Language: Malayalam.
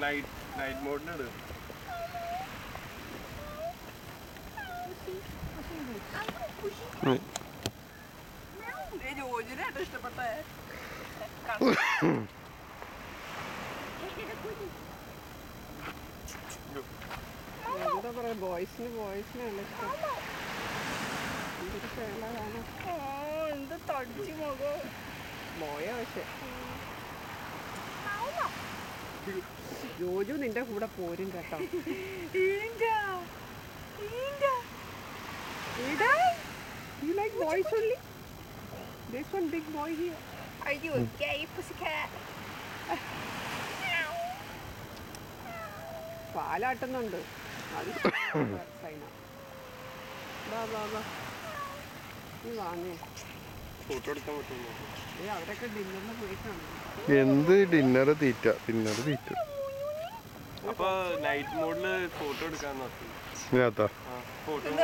നൈറ്റ് മോഡിലിട്. ഇഷ്ടപ്പെട്ടെ എന്താ പറയാ, ബോയ്സിനാണ് ഇഷ്ടം. എന്ത് തടിച്ചു മുഖം ബോയ. പക്ഷെ ജോജു നിന്റെ കൂടെ പോരും കേട്ടോ. You like boys only? There's one big boy here. Are you a gay pussycat? പാലാട്ടുന്നുണ്ട്. അത് സൈന. നീ വാങ്ങേ. ഫോട്ടോ എടുക്കാൻ പറ്റുമോ? അവരൊക്കെ ഡിന്നറിന് പോയിട്ടാണ്. എന്ത് ഡിന്നർ തീറ്റ. അപ്പൊ നൈറ്റ് മോഡില് ഫോട്ടോ എടുക്കാൻ നോക്കി. ഫോട്ടോ